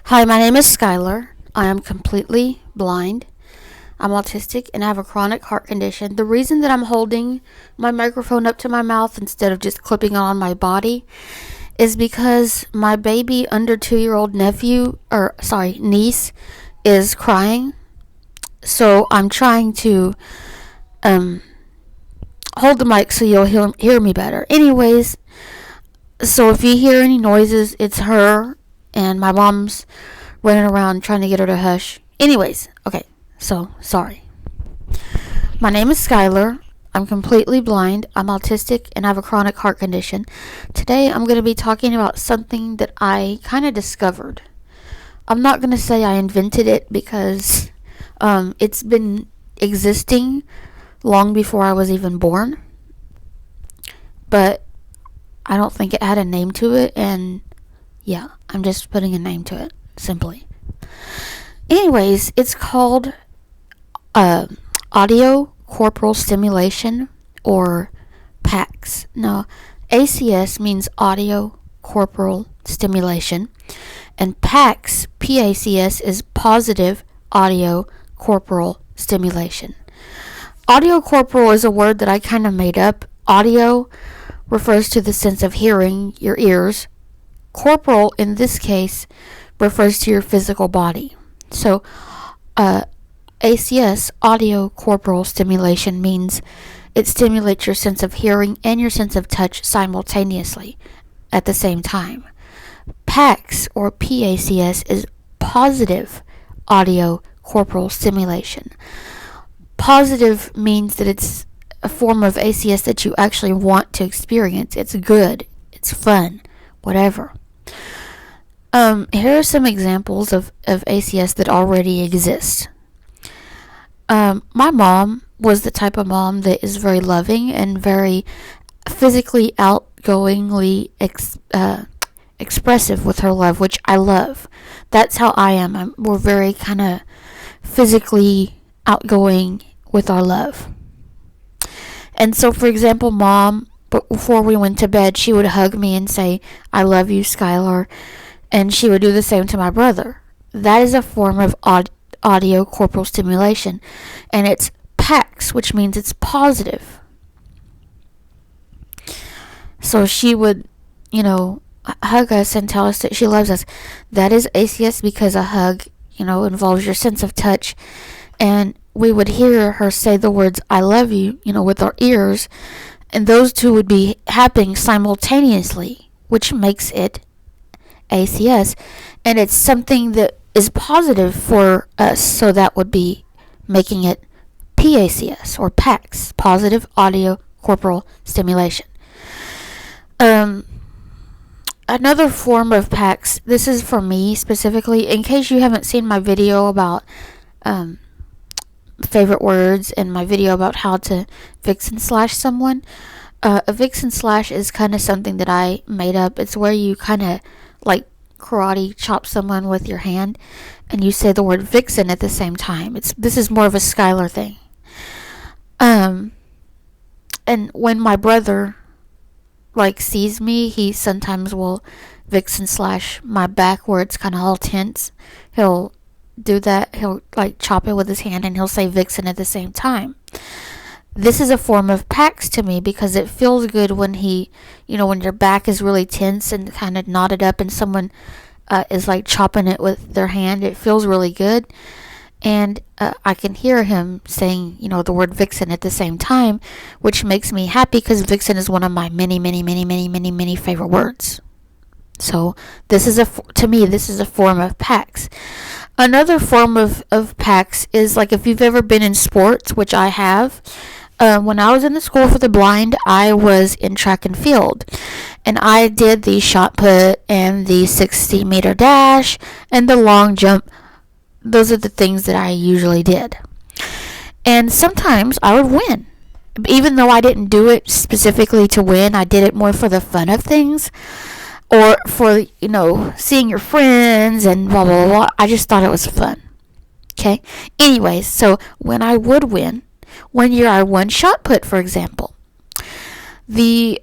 Hi, my name is Skylar. I am completely blind. I'm autistic and I have a chronic heart condition. The reason that I'm holding my microphone up to my mouth instead of just clipping it on my body is because my baby under 2-year-old niece is crying. So I'm trying to hold the mic so you'll hear me better. Anyways, so if you hear any noises, it's her and my mom's running around trying to get her to hush. Anyways, okay, so sorry. My name is Skylar. I'm completely blind. I'm autistic and I have a chronic heart condition. Today I'm going to be talking about something that I kind of discovered. I'm not going to say I invented it because it's been existing long before I was even born. But I don't think it had a name to it, and yeah, I'm just putting a name to it, simply. Anyways, it's called Audiocorporal stimulation, or PACS. Now, ACS means audio corporal stimulation, and PACS, PACS, is positive audio corporal stimulation. Audiocorporal is a word that I kind of made up. Audio refers to the sense of hearing, your ears. Corporal, in this case, refers to your physical body. So, ACS, audio corporal stimulation, means it stimulates your sense of hearing and your sense of touch simultaneously at the same time. PACS, or PACS, is positive audio corporal stimulation. Positive means that it's a form of ACS that you actually want to experience. It's good. It's fun. Whatever. Here are some examples of ACS that already exist. My mom was the type of mom that is very loving and very physically outgoingly expressive with her love, which I love. That's how I am. We're very kind of physically outgoing with our love. And so, for example, Mom, before we went to bed, she would hug me and say, "I love you, Skylar." And she would do the same to my brother. That is a form of audio corporal stimulation. And it's PACS, which means it's positive. So she would, hug us and tell us that she loves us. That is ACS because a hug, involves your sense of touch. And we would hear her say the words, "I love you," with our ears. And those two would be happening simultaneously, which makes it ACS. And it's something that is positive for us, so that would be making it PACS, or PACS, positive audio corporal stimulation. Another form of PACS, this is for me specifically, in case you haven't seen my video about favorite words and my video about how to vixen slash someone. A vixen slash is kind of something that I made up. It's where you kind of like karate chop someone with your hand and you say the word vixen at the same time. This is more of a Skylar thing. And when my brother sees me, he sometimes will vixen slash my back where it's kind of all tense. He'll do that. He'll chop it with his hand and he'll say vixen at the same time. This is a form of PACS to me because it feels good when when your back is really tense and kind of knotted up and someone is chopping it with their hand. It feels really good. And I can hear him saying, the word vixen at the same time, which makes me happy because vixen is one of my many, many, many, many, many, many favorite words. So this is a form of PACS. Another form of PACS is if you've ever been in sports, which I have. When I was in the school for the blind, I was in track and field. And I did the shot put and the 60-meter dash and the long jump. Those are the things that I usually did. And sometimes I would win. Even though I didn't do it specifically to win, I did it more for the fun of things. Or for, seeing your friends and blah, blah, blah. I just thought it was fun. Okay? Anyways, so when I would win, one year I won shot put, for example. The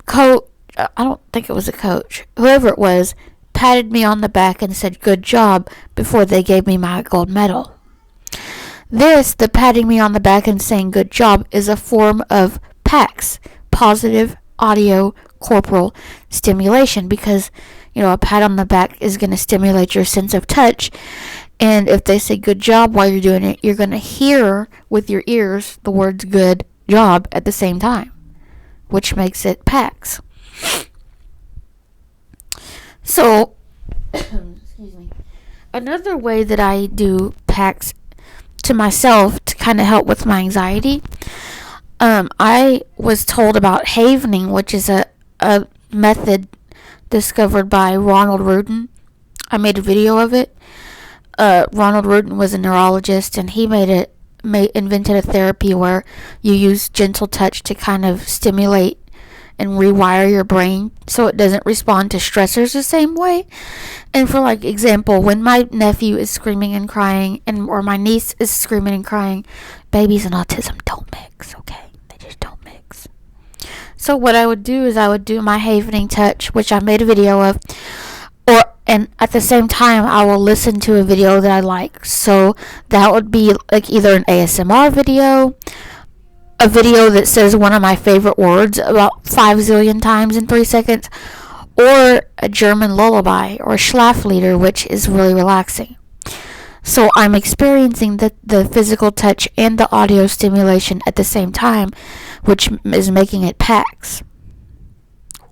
coach, I don't think it was a coach, whoever it was, patted me on the back and said good job before they gave me my gold medal. The patting me on the back and saying good job, is a form of PACS, positive audio corporal stimulation, because a pat on the back is going to stimulate your sense of touch, and if they say good job while you're doing it, you're going to hear with your ears the words good job at the same time, which makes it PACS. So excuse me, another way that I do PACS to myself to kind of help with my anxiety, I was told about havening, which is a method discovered by Ronald Rudin. I made a video of it. Ronald Rudin was a neurologist, and he invented a therapy where you use gentle touch to kind of stimulate and rewire your brain so it doesn't respond to stressors the same way. And for example, when my nephew is screaming and crying, or my niece is screaming and crying, babies and autism don't mix, okay? They just don't mix. So what I would do is I would do my havening touch, which I made a video of, and at the same time I will listen to a video that I like. So that would be either an ASMR video, a video that says one of my favorite words about 5 zillion times in 3 seconds, or a German lullaby or Schlaflieder, which is really relaxing. So I'm experiencing the physical touch and the audio stimulation at the same time, which is making it PACS.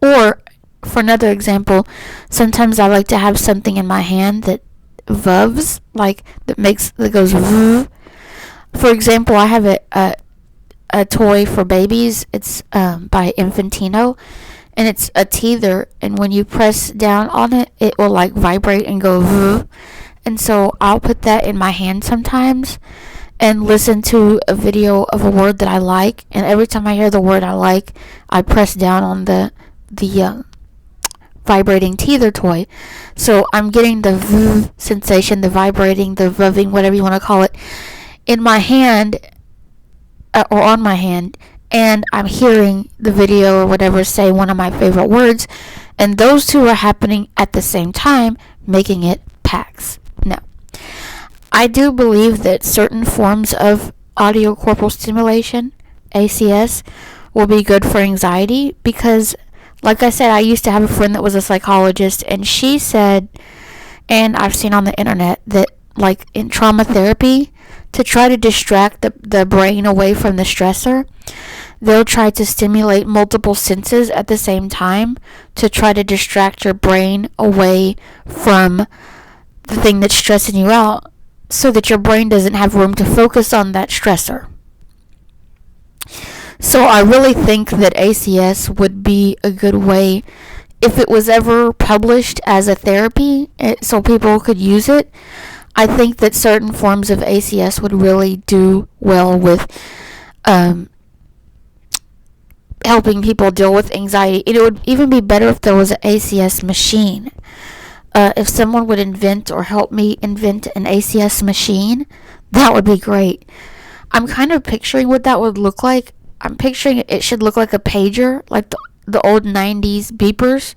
Or, for another example, sometimes I like to have something in my hand that vuvs, that goes vuv. For example, I have a toy for babies. It's by Infantino, and it's a teether, and when you press down on it, it will vibrate and go vuv. And so I'll put that in my hand sometimes and listen to a video of a word that I like, and every time I hear the word I like, I press down on the vibrating teether toy. So I'm getting the vuv sensation, the vibrating, the vuving, whatever you want to call it, in my hand, or on my hand, and I'm hearing the video or whatever say one of my favorite words, and those two are happening at the same time, making it PACS. Now, I do believe that certain forms of audiocorporal stimulation, ACS, will be good for anxiety, because like I said, I used to have a friend that was a psychologist, and she said, and I've seen on the internet, that in trauma therapy, to try to distract the brain away from the stressor, they'll try to stimulate multiple senses at the same time to try to distract your brain away from the thing that's stressing you out, so that your brain doesn't have room to focus on that stressor. So I really think that ACS would be a good way, if it was ever published as a therapy, so people could use it. I think that certain forms of ACS would really do well with helping people deal with anxiety. It would even be better if there was an ACS machine. If someone would invent or help me invent an ACS machine, that would be great. I'm kind of picturing what that would look like. I'm picturing it should look like a pager, like the old 90s beepers,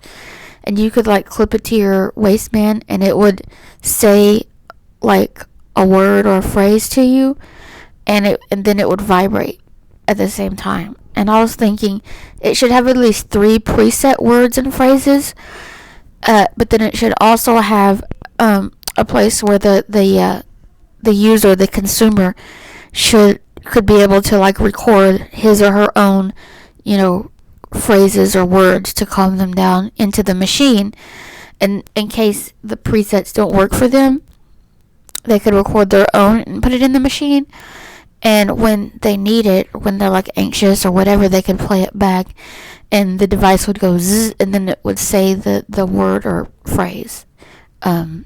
and you could clip it to your waistband, and it would say a word or a phrase to you, and then it would vibrate at the same time. And I was thinking it should have at least 3 preset words and phrases, but then it should also have a place where the user, the consumer, could be able to record his or her own, phrases or words to calm them down into the machine. And in case the presets don't work for them, they could record their own and put it in the machine. And when they need it, when they're anxious or whatever, they could play it back, and the device would go zzz, and then it would say the word or phrase, kind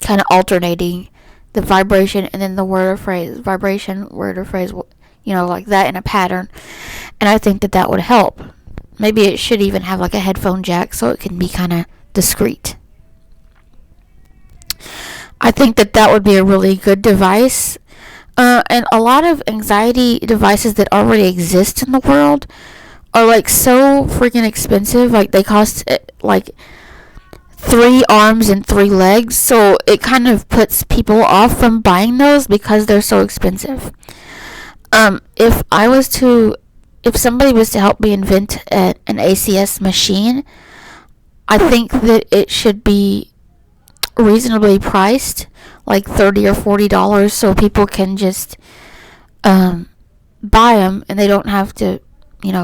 of alternating the vibration and then the word or phrase, vibration, word or phrase, like that in a pattern. And I think that would help. Maybe it should even have a headphone jack so it can be kind of discreet. I think that would be a really good device. And a lot of anxiety devices that already exist in the world are so freaking expensive. They cost 3 arms and 3 legs, so it kind of puts people off from buying those because they're so expensive. If somebody was to help me invent an ACS machine, I think that it should be reasonably priced, like $30 or $40, so people can just buy them and they don't have to,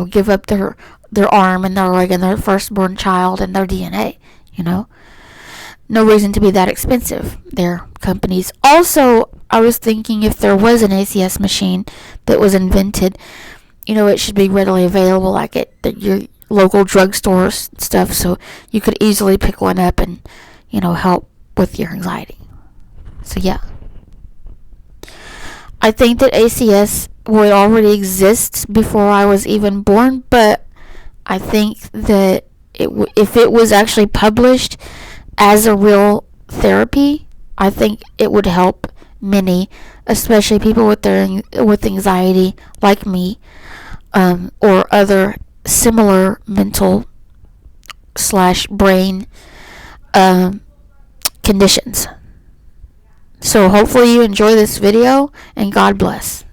give up their arm and their leg and their firstborn child and their DNA. No reason to be that expensive. They're companies. Also, I was thinking if there was an ACS machine that was invented, it should be readily available, like at your local drugstore stuff, so you could easily pick one up and, help with your anxiety. So yeah. I think that ACS would already exist before I was even born, but I think that if it was actually published as a real therapy, I think it would help many, especially people with anxiety like me, or other similar mental / brain conditions. So hopefully you enjoy this video, and God bless.